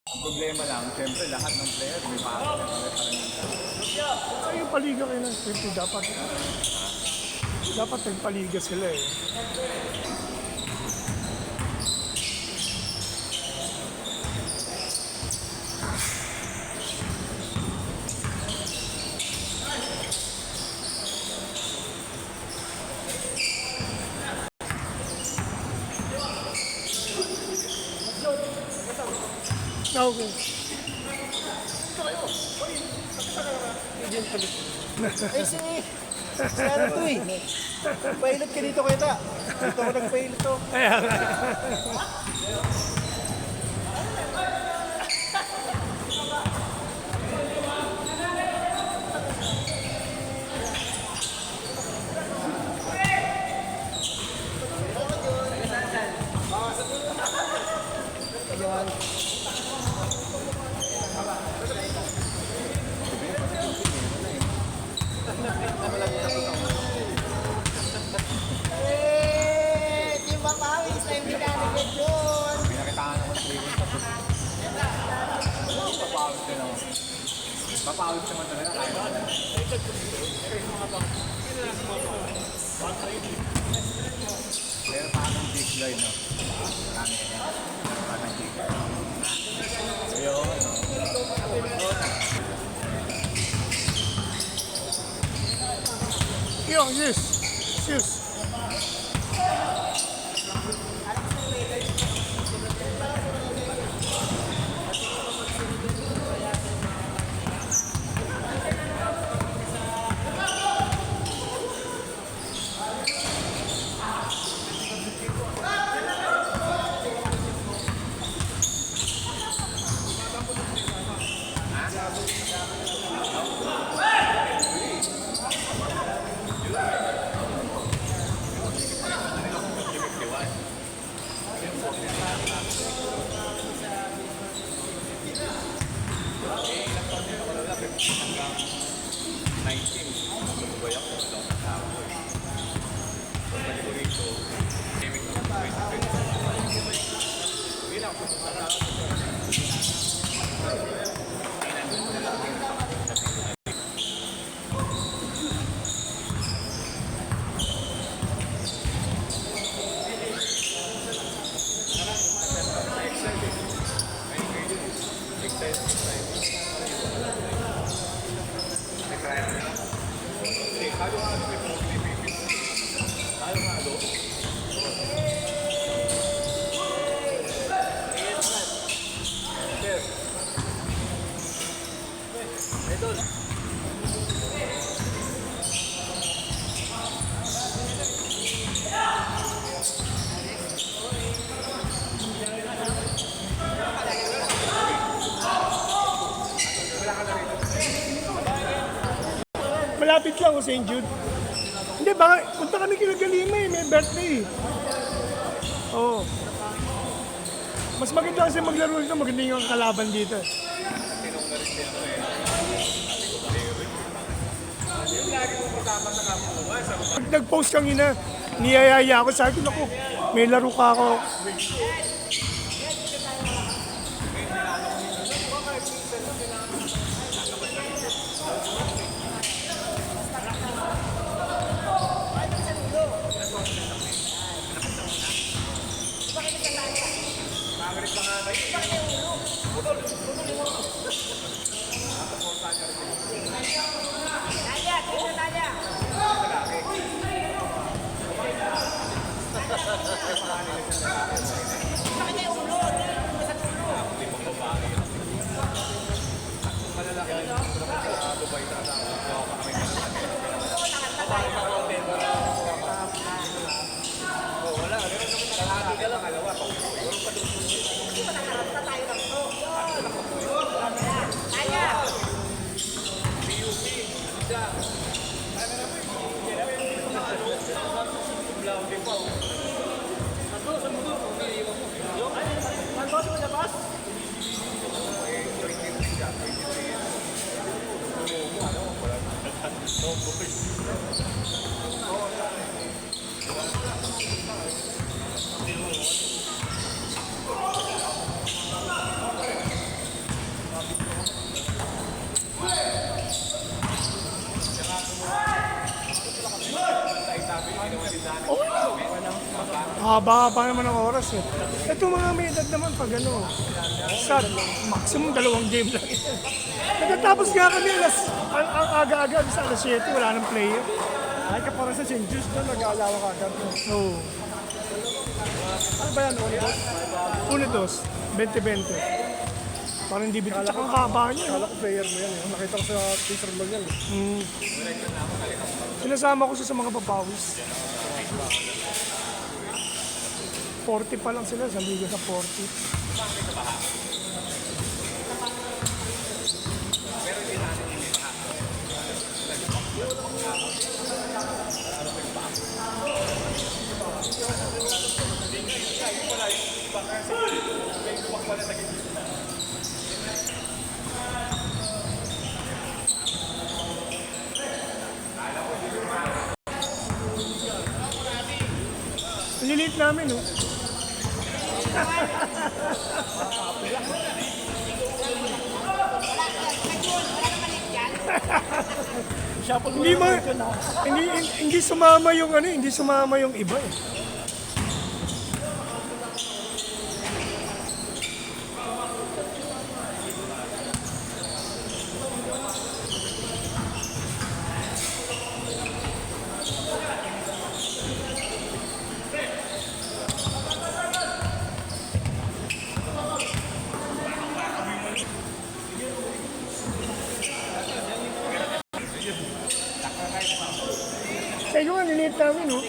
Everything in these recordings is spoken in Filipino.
Ang problema lang, siyempre lahat ng player may pasok na kami. Ay, yung paliga kayo ng siyempre dapat nagpaliga sila eh. Okay. Eh si ano to eh. Pailot ka dito kita. Dito ako nagpailot to. Kaya nga. Team Papawis na yung binanagyan yun. Pinakitaan ako ng training tapos papawis din ako. Papawis naman talaga kaya. Pero parang big line, no? Marami ka yan. Parang big line. Ayun, no? Yo, yes. Yes. Malapit lang o St. Jude. Hindi, baka punta kami kila Galima eh, may birthday. Oo. Mas maganda kasi maglaro dito, maganda yung kalaban dito. Pag nag-post kang ina, niyayaya ako sa akin, ako, may laro ka ako. haba pa naman ng oras eh. Ito mga may edad naman pag ano, sad, maximum 2 game lang. Nagtatapos nga kami ang aga-aga sa alas 7, wala nang player. Ay, kapara sa St. Jude doon, nag-aalawa ka agad. Oo. Ano ba yan, Oliver? Unidos, 20-20. Parang hindi bito. Tsaka ang haba niya. Kala ko player mo yan. Nakita ko sa teaser mo yan. Sinasama ko siya sa mga papawis. 40 pa lang sila, sa liga sa 40. Nililit namin, no? Hindi hindi sumama yung ano, hindi sumama yung iba eh. Sa iyo nga, nililit namin, no?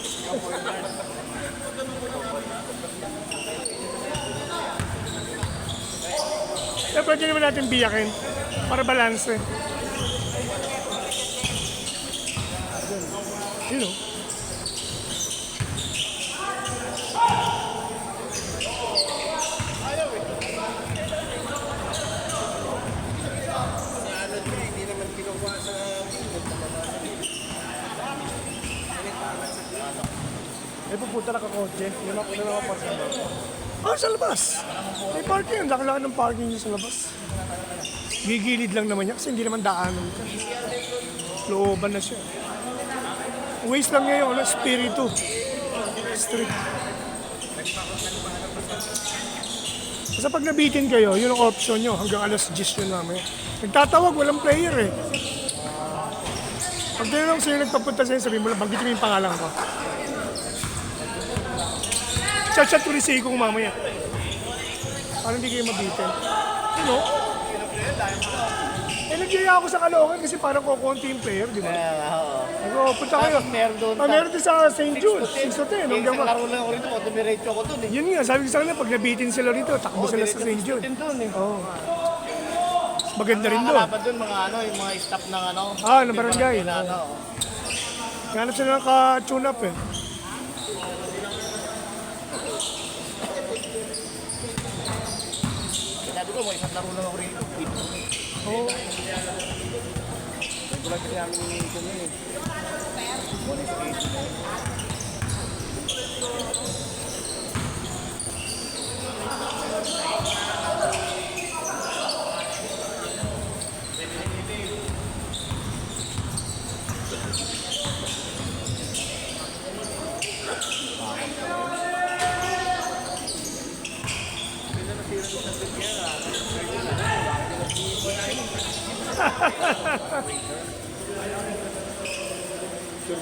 Kaya pwede naman natin biyakin para balance. Yun, no? Eh, pupunta na ka kotse. Yun ako na nakaparsa mo. Ah, sa labas. May parking. Ang laki-laki ng parking niya sa labas. Gigilid lang naman niya kasi hindi naman daanan ka. Looban na siya. Waste lang niya yung ano, Espiritu Street. Basta pag nabitin kayo, yun ang option nyo. Hanggang alas 10 yun namin. Nagtatawag, walang player eh. Pag tinanong sa'yo nagpapunta sa'yo, sabihin mo lang, banggitin mo yung pangalan ko. Chat-chat ko rin sa ikong mamaya. Parang hindi kayo mabitin. You know? Eh, nagyaya ako sa Caloocan kasi parang kukunti yung player, di ba? Ako, punta kayo. Meron doon. Meron din sa St. Jude, 6-10. Isang laro lang ako rito, automirate ako doon eh. Yun nga, sabi ko sa kanila, pag nabitin sila rito, takbo sila sa St. Jude. Doon eh. Oo. Maganda rin doon. Kalaban doon mga ano, yung mga staff ng ano. Ah, ng barangay. Ano. Ganap sila ng ka-tune up eh. Sabi ko, isang laro lang ako rito. Oo. Ito lang kasi namin iniintong yun eh.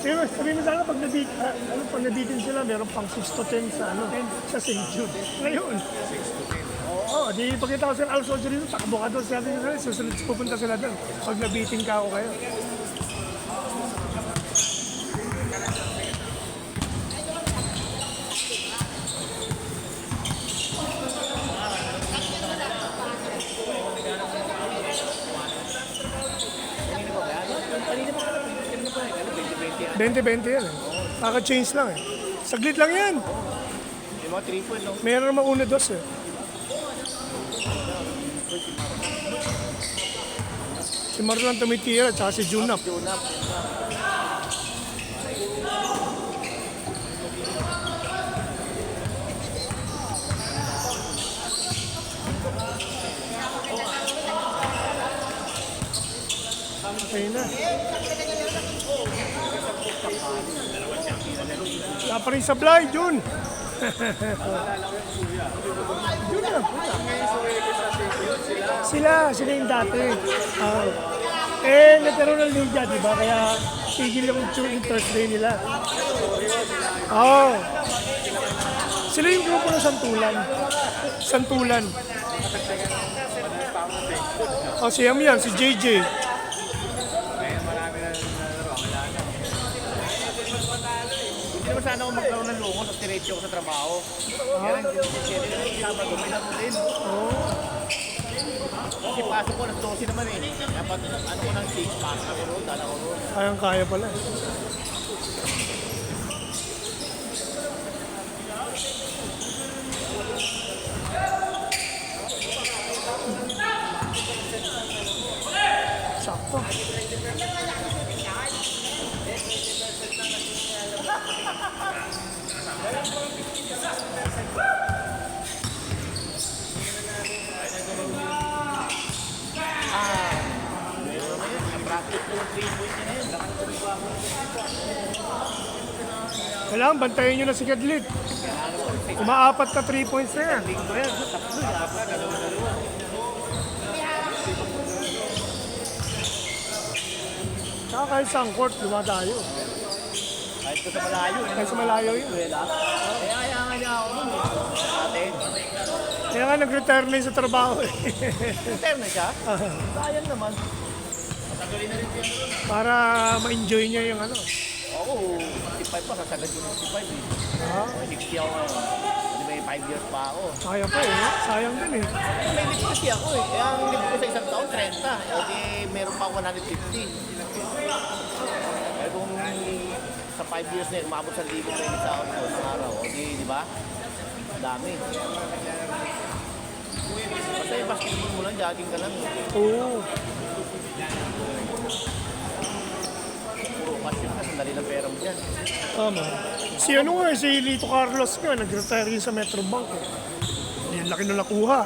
Pero sabihin mo sana pag pag nabitin sila, meron pang 6 to 10 sa ano, sa St. Jude. Ngayon. 6 to 10. Oo, di pagkita ko sa Al Sojo dito, takbo ka doon sa atin sila, susunod pupunta sila doon. Pag nabitin ka ako kayo. Kanina 20-20 yan eh. Kaka-change lang eh. Saglit lang yan. Yung mga 3 point, no? Meron naman 1-2 eh. Si Marlon tumitira, tsaka si Junap. Okay na. Wala pa rin sablay, Jun. Yun na. Sila yung dati. Nagkaroon ng liga, di ba? Kaya tigil yung Thursday nila. Sila yung grupo ng Santulan. Si Yam yan, si JJ. Hindi naman sana ako magkaroon ng lungo sa diretso ko sa trabaho. Kaya lang yung Sabado, may laro din. Kasi pasok ko, alas 12 naman eh. Dapat ano ko ng 6, pasok ako roon, dala ko roon. Kaya pala. Sakto. Practice ko yung 3 points na yun. Kailangan bantayan nyo na si Kadlit. Umaapat na 3 points na yan. Linggo yan, tatlo yan. Dalawa. Tsaka kahit sa court, lumadayo. Kahit ko sa malayo. Kahit sa malayo yun. Kaya nga niya ako nun eh. Ate, Kaya nga nag-retire na yun sa trabaho eh. return na siya. Sayang naman. Matagalin na rin siya. Para ma-enjoy niya yung ano. Oo, 65 pa, sasagad yung 65 eh. 60 ako ngayon. Kasi may 5 years pa ako. Kaya pa eh. Sayang din eh. May lift kasi ako eh. Kaya ang lift ko sa isang taon, 30. O di meron pa ako 150. Kaya kung sa 5 years na yun, umabot sa 1,000 credit sa ako ng araw. O di ba? Dami. Basta yung basketball mo lang, jogging ka lang. Oo. Puro pasyon ka, sandali lang pera mo dyan. Tama. Si ano nga, si Lito Carlos nga, nag-retire yun sa Metrobank. Yung laki na nakuha.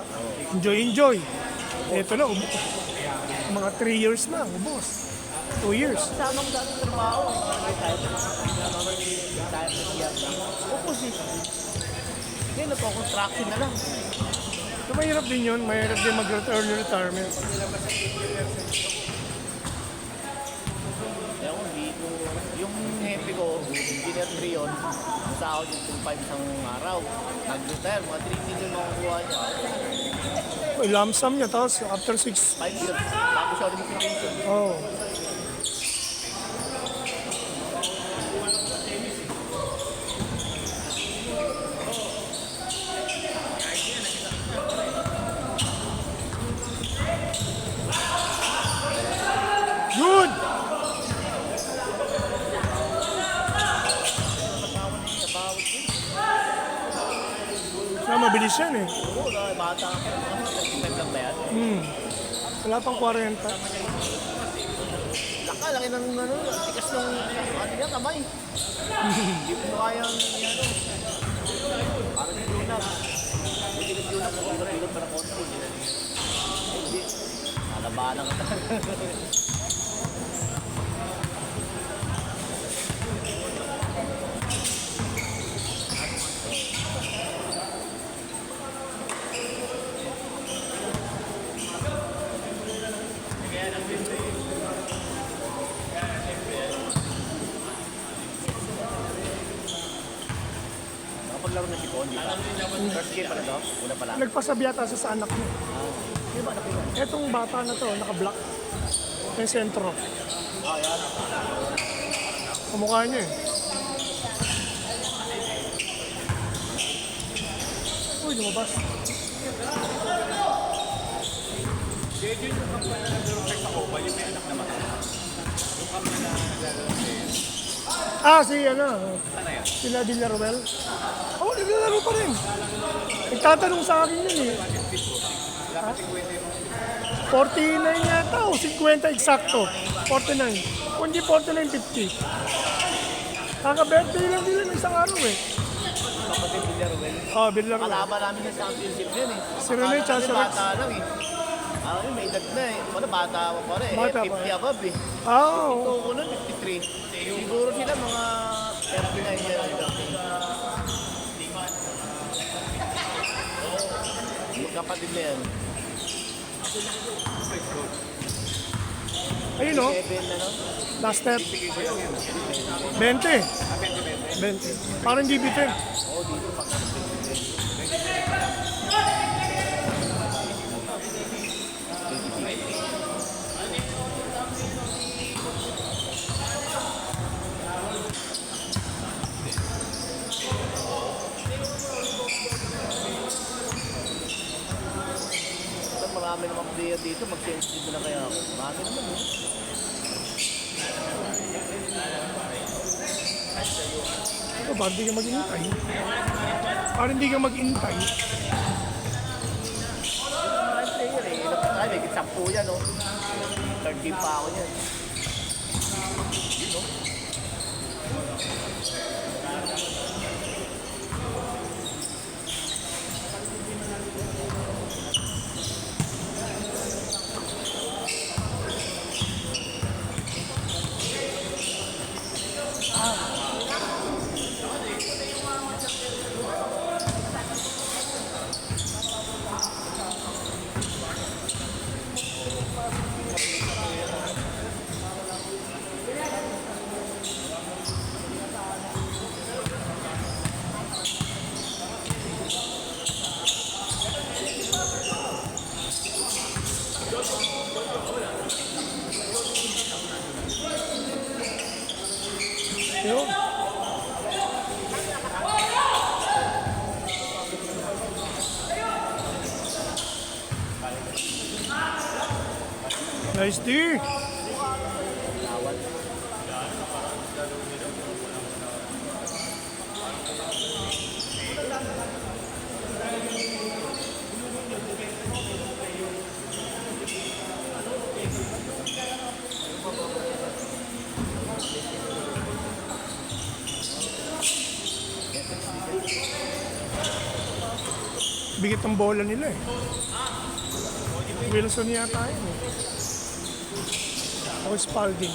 Enjoy. Ito na, mga 3 years na, ubos. 2 years. Sama ko dati sa trabaho. Tapos eh. Ngayon na po, construction na lang. So, mahirap din yun. Mahirap din mag-early retirement. Kaya kung hindi ko, yung hepe ko, engineer 3 yun, sa ako yung 5 isang araw. Nag-retire, mga 3 million makukuha niya. Lump sum niya, tapos after 6. 5 years, bago siya ulit yung pension. Oh. Good! Mabilis yan eh. Oo, bata ako. 35 lang ba yan? Wala pang 40. Laka, laki ng ano, tikas ng ano yan, kamay. Hindi mo kayang ano. Parang yung lunag. Hindi yung lunag, pagkakilot pa ng konti. Hindi. Nalabanan ka talaga. Nakapaglaro na si Kondi pa. First game pa na to? Una pa lang. Nagpasabi yata siya sa anak niya. Di ba nakita? Etong bata na to, naka-block. Yung sentro. Yan. Kamukha niya eh. Uy, lumabas. Si ano, sila Villaruel. Naglalaro pa rin. Nagtatanong sa akin yun eh. 49 yata o 50 eksakto. 49. Kung di 49, 50. Kaka-birthday lang nila ng isang araw eh. Kapatid Villaruel. Villaruel. Kalaban namin sa championship yun eh. Si Rene tsaka si Rex. Bata lang eh. May edad na eh. Bata pa rin. Bata pa. 50 above eh. Oo. Ito ko nun, 53. Siguro sila mga 39 years. Kapatid na yan. Ayun o, 7 na no? last step. 20. 20. Parang hindi bitin. Oo, dito pag marami namang player dito, mag-sensitive na kaya ako. Marami naman eh. Ito, parang hindi ka mag-intay. Parang hindi ka mag-intay. Marami player eh. Ay, may 10 yan, no? 13 pa ako niyan. Yun, no? Yun. Nice D. Bigat ang bola nila eh. Wilson yata yun eh. O Spalding.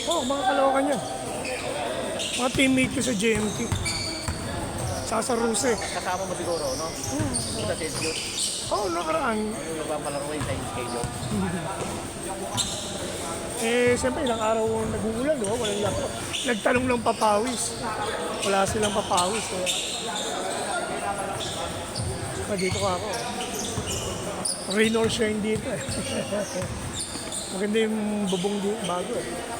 Oh, mga kalawakan yan. Mga teammate ko sa GMT. Sasa Ruse. Kasama mo siguro, no? Sa schedule. Oh, nakaraan. Yung nagpapalaro yung time schedule. Eh, siyempre, ilang araw nag-uulan, no? Walang laro. Nagtanong ng papawis. Wala silang papawis. So. Dito ka ako. Rain or shine dito eh. Maganda yung bubong dito, bago eh.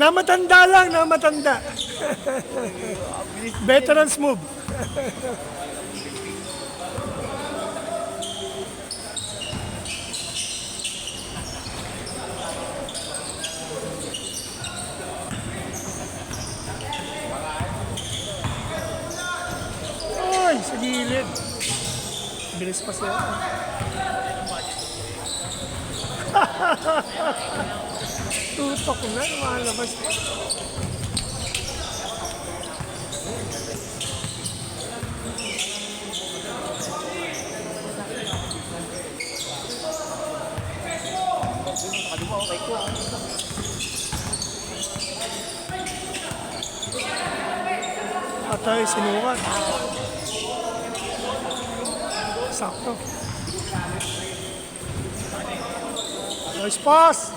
Namatanda lang, namatanda. Veterans move. Ay, sa gilid. Bilis pa siya. Tutok na, lumalabas pa. Kaliwa, okay ko. Patay, sinukat. Sakto. Nice pass!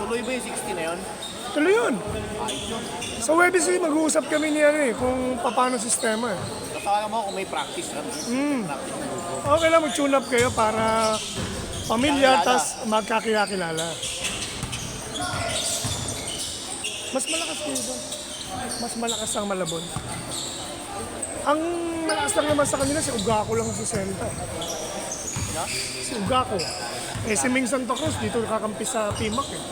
Tuloy ba yung 60 na yun? Tuloy yun. Ayos yun. Sa WebC, mag-uusap kami ni ano eh, kung paano sistema eh. Kasama mo kung may practice ka. Practice na gusto. Okay lang, mag-tune up kayo para pamilya, tas magkakilala. Mas malakas dito. Mas malakas ang Malabon. Ang malakas lang naman sa kanila, si Ugako lang sa senta. Si Ugako. Eh, si Ming Santa Cruz, dito nakakampi sa PMAC eh.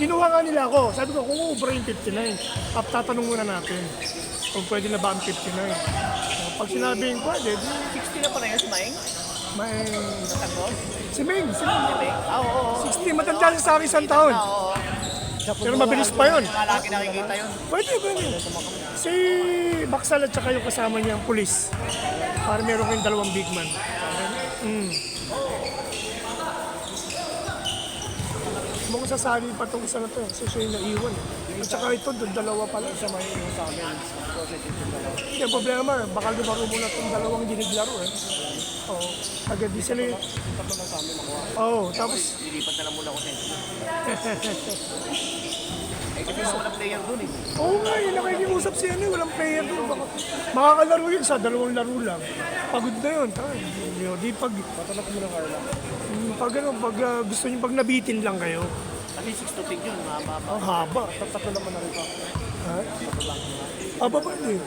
Kinuha nga nila ako. Sabi ko, kung ubra yung 59, tatanong muna natin kung pwede na ba ang 59. Pag sinabing pwede, di 60 na pa na yun si Maeng? may... Natagos? Si Ming, Oo. 60, matanda siya sa akin isang taon. Oo. Pero mabilis pa yun. Mga laki nakikita yun. Pwede. Si Baksal at saka yung kasama niyang pulis. Para meron kayong dalawang big man. Mukhang sasali pa itong isa na to. So siya yung naiwan. At saka ito, dalawa pala. Siya may iwan sa amin. Hindi ang problema. Baka lumaro muna itong dalawang diniglaro eh. Oo. Agad di sila yung... Oo, tapos... Lilipat na lang muna ako sa inyo. Eh kasi walang player dun eh. Oo nga, yun nakikiusap siya ano, walang player doon. Baka makakalaro yun sa dalawang laro lang. Pagod na yun. Di pag... Patalak mo na Carla. Pag ano, pag gusto niyo pag nabitin lang kayo. Kasi 6 to 10 yun, mahaba. Ang haba. Tatlo naman na rin pa. Ha? Haba ba yun?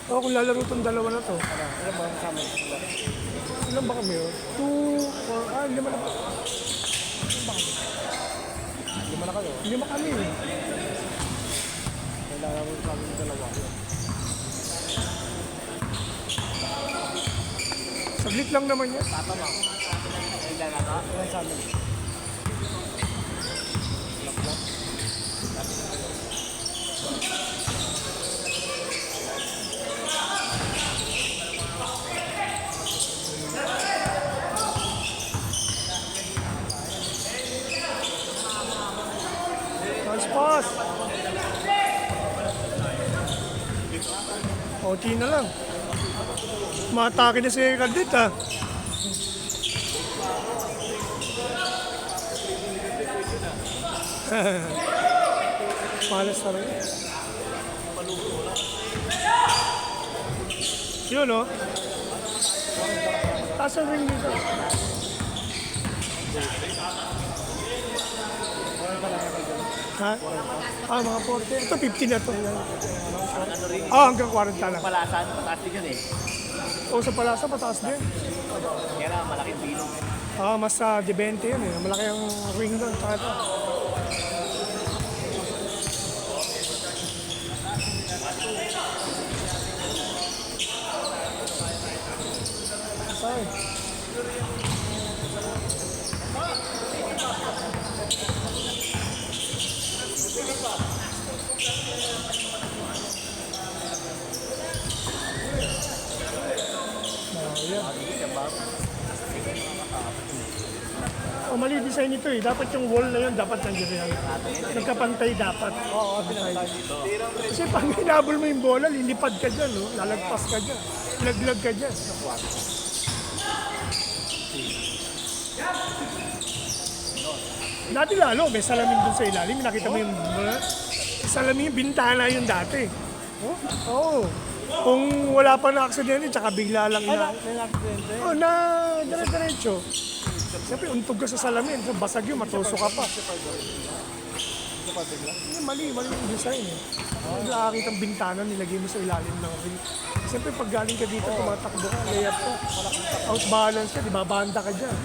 Oo, kung lalaro itong dalawa na to. Ano ba kasama? Ilan ba kami yun? 2, 4, 5 na ba? Lima na kayo. 5 kami. Kailangan mo sa amin dalawa. Saglit lang naman yan. Tatama. Kailangan ka? Kailangan sa amin. Nice pass. OT na lang. Matake na si Caldit ha. Malas na rin. Yun o. Taas ang ring dito. Ha? Mga 40. Ito 50 na to. Ano rin, Hanggang 40 lang. palasan, mataas din yun eh. O sa Palasa, pataas din. Kaya lang, malaking bilong. Mas de 20 yun eh. Malaki ang ring doon. Tsaka ito. Ay. Mali design ito eh. Dapat yung wall na yun, dapat nandiyan yan. Nagkapantay dapat. Oo, pinantay. Kasi pag hinabol mo yung bola, lilipad ka dyan, no? Lalagpas ka dyan. Laglag ka dyan. Dati lalo, may salamin dun sa ilalim. Nakita mo yung salamin, yung bintana yun dati. Oo. Kung wala pa na aksidente, tsaka bigla lang na. Oh, na dire-diretso. Siyempre, untog ka sa salamin. So, basag yun, matuso ka pa. Mali yung design eh. Nakakita ang bintana, nilagay mo sa ilalim ng ring. Siyempre, pag galing ka dito, tumatakbo ka, layup ka. Out balance ka, di ba? Banda ka dyan.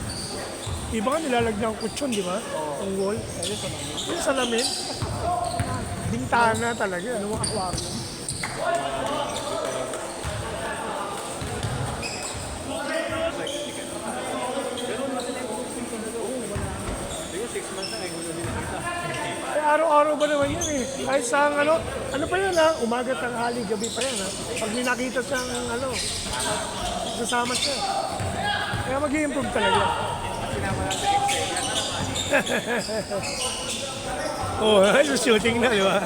Iba nga nilalagyan ng kutsyon, di ba? Ang wall. Yung salamin. Bintana talaga. Ano mga aquarium? Araw-araw ba naman yan eh? Kahit sa ano pa yan ha? Umaga, tanghali, gabi pa yan ha? Pag may nakita siyang sasama siya. Kaya mag-i-improve talaga. So shooting na, di ba?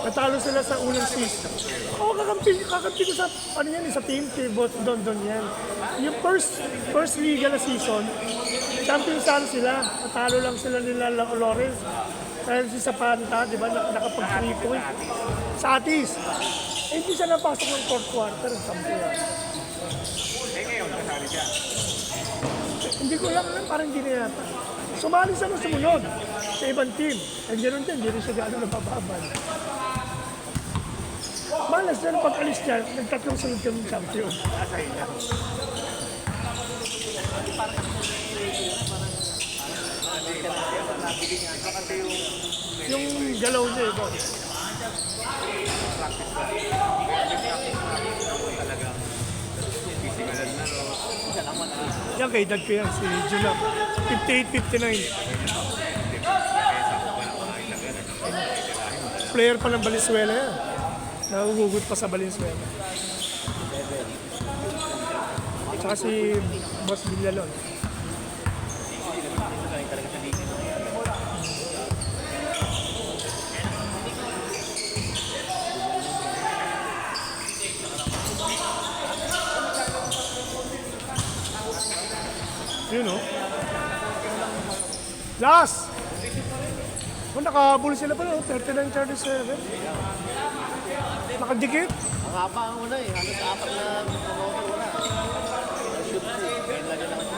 Natalo sila sa unang season. Kakampi ko sa, sa team, kay Boss Don yan. Yung first liga na season, champion sila. Natalo lang sila nila Lawrence. Kaya si Sapanta, di ba, nakapag 3 point. Sa Atis. Hindi siya napasok ng fourth quarter. Champion. Ngayon, kasali siya. Hindi ko lang alam, parang hindi na yata. Sumali siya ng sumunod sa ibang team. And ganoon din, hindi rin siya gano'n napababan. Malas na pag-alis niya, nagtatlong sunod kami champion. Yung galaw niya ito. Yan kay edad ko yan, si Junap. 58-59. Player pa ng Valenzuela yan. Nahuhugot pa sa Valenzuela. Tsaka si Boss Villalon. Yun o. Last! Kung nakahabol sila pa no, 39-37. Nakadikit. Ang haba ang una eh. Halos 4 na promoter una. Shoot ko. Ngayon lang yun naman.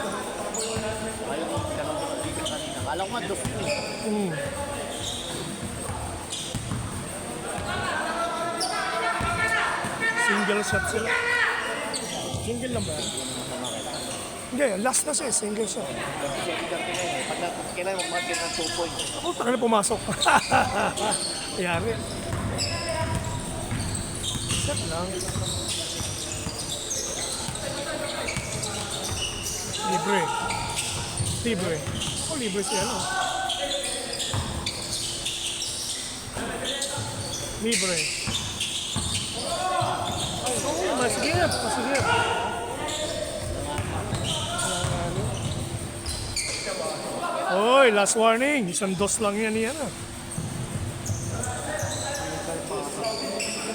Ayaw ko, ganun ko dito kanina. Kala ko nga dof yun eh. Single shot sila. Single lang ba? Hindi, last na siya, single shot. Kasi ganti na eh. Pag kailangan mag-market ng 2 points. Ako, taka na pumasok. Yari. Shot lang. Libre. Libre. Ako, libre siya, no? Libre. Oh, masigit, masigit. Oy, last warning. Isang dos lang yan yan.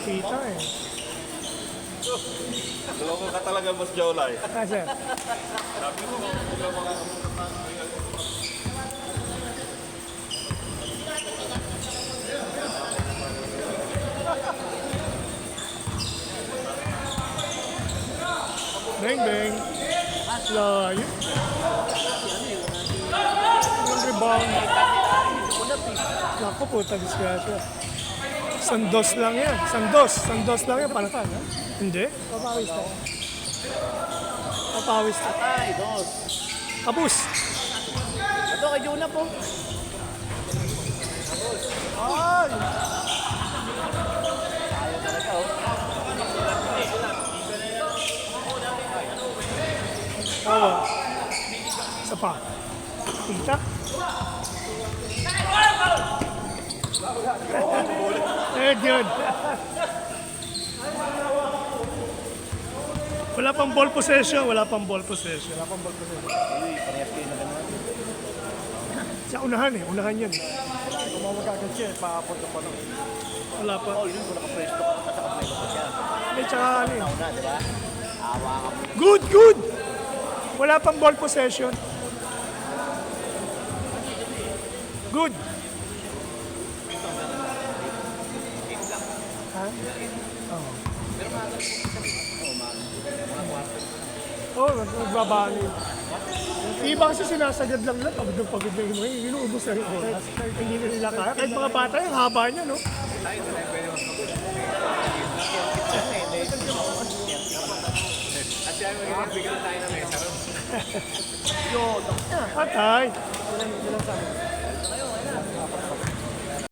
Kita eh. Loko ka talaga, Boss Jolay. Sir. Bang bang. Layo. Yung rebound. Unap eh. Naku po, disgrasya. Sandos lang yan. Sandos lang yan. Para saan, ha? Hindi. Papawis tayo. Papawis tayo. Ay, dos. Kapus. Ito kay Junap po. Ay! Ayaw talaga oh. Tawa. Isa pa. Kita. Eh, yun. Wala pang ball possession. Ay, parehas kayo na gano'n. Sa unahan eh. Unahan yun. Kung mamagagad siya, papunta pa nun. Wala pa. Oh, yun, kung nakapresto ka, nasa kaplay pa siya. Eh, tsaka ano eh. Nauna, di ba? Awa ka po. Good! Wala pang ball possession. Good. Ha? Oo. Oo, nagbabali. Iba kasi sinasagad lang nila, pagod na yung mga inuubos na yung oras. Hindi na nila kaya. Kahit mga bata, yung haba niya, no? At yan, magbibigyan tayo ng mesa ron. Yun, Patay.